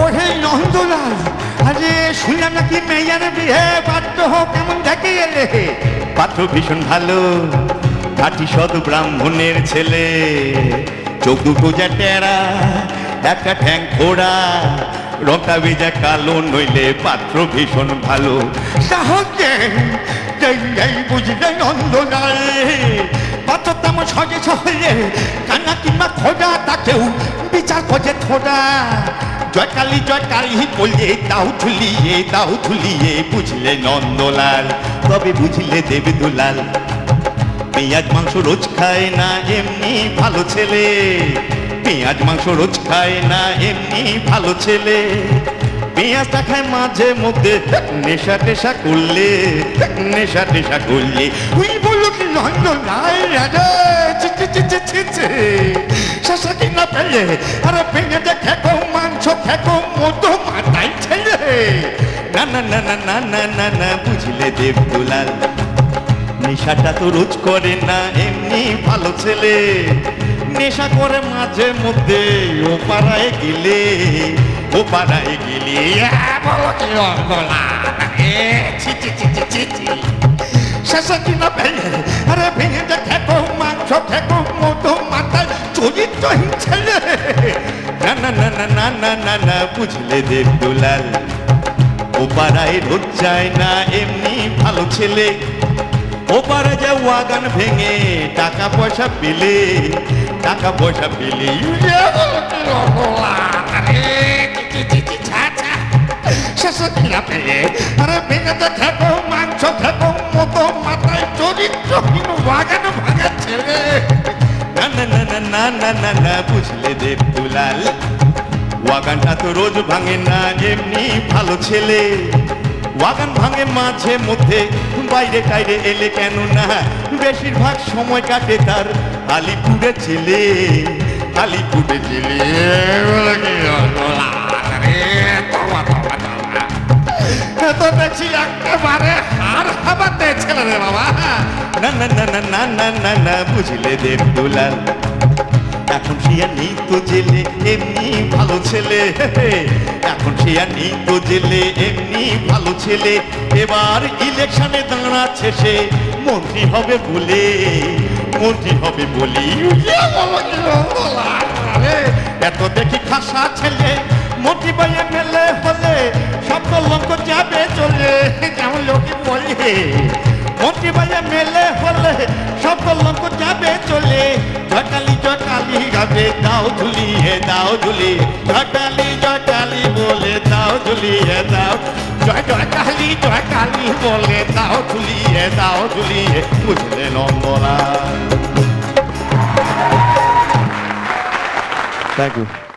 ওহে নন্দলাল, আরে শুনলাম নাকি মেয়ের বিয়ে পাত্র কেমন দেখে এলে? পাত্র ভীষণ ভালো, খাঁটি সদ ব্রাহ্মণের ছেলে, চোখ দুটো যা টেরা, একটা ঠ্যাং ঘোড়া, রকা ভেজা কালো, নইলে পাত্র ভীষণ ভালো। সাহসে এই বুঝলে নন্দলাল, পাত্র তেমন সজে সহলে কান্না কিংবা খোঁজা তাকেও বিচার খোঁজে থোড়া। জয়কালী জয়কালী বললে দাও ঝুলিয়ে, বুঝলে নন্দলাল, তবে বুঝলে দেবে দুলাল। পেঁয়াজ মাংস রোজ খায় না এমনি ভালো ছেলে, পেঁয়াজ মাংস রোজ খায় না এমনি ভালো ছেলে, পেঁয়াজটা খায় মাঝে মধ্যে নেশা টেশা করলে, নেশা টেশা করলে। তুই বললো কি নন্দলাল, রাজা চিচি চিচি চিচি শেষে কি না পেলে, আরে ভেঙে যে খেকো মাংস খেকো মতো মাথায় ছেলে। না না না না না না না না, বুঝলে দেব দুলাল, নেশাটা তো রোজ করে না এমনি ভালো ছেলে, নেশা করে মাঝে মধ্যে ও পাড়ায় গেলে, ও পাড়ায় গেলে। বলো কি নন্দলাল, চিচি চিচি চিচি শেষে কি না পেলে, আরে ভেঙে যে খেকো মাংস খেকো মতো মাথায় চরিত্রহীন ছেলে। না না না না না না না না, বুঝলে দেব দুলাল, ও পাড়ায় রোজ যায় না এমনি ভালো ছেলে, ও পাড়ায় যায় ওয়াগান ভেঙে টাকা পয়সা পেলে, টাকা পয়সা পেলে। শেষে কি না পেলে, আরে ভেঙে যে খেকো মাংস খেকো মতো মাথায় চরিত্রহীন বাগান ভাঙা ছেলে। না না না না না না না না, বুঝলে দেব দুলাল, ওয়াগানটা তো রোজ ভাঙে না এমনি ভালো ছেলে, ওয়াগান ভাঙে মাঝে মধ্যে বাইরে টাইরে এলে, কেন না বেশিরভাগ সময় কাটে তার আলিপুরে ছেলে, আলিপুরে ছেলে। তো দেখছি একেবারে হার হাবাতে ছেলে রে বাবা। না না না না না না না না, বুঝলে দেব দুলাল, এখন সে আর নেই তো জেলে এমনি ভালো ছেলে, এখন সে আর নেই তো জেলে এমনি ভালো ছেলে, এবার ইলেকশনে দাঁড়াচ্ছে সে মন্ত্রী হবে বলে, মন্ত্রী হবে বলি। এত দেখি খাসা ছেলে মন্ত্রী বাইয়ে মেলে হলে সব লোক যাবে চলে, যেমন লোকে বলে মন্ত্রী বাইয়ে মেলে হলে সব লোক যাবে চলে। জয়কালী জয়কালী গাবে দাও ঝুলিয়ে দাও ঝুলিয়ে, জয়কালী বলে দাও ঝুলিয়ে দাও, জয়কালী বলে দাও ঝুলিয়ে, বুঝলে নন্দলাল। Thank you.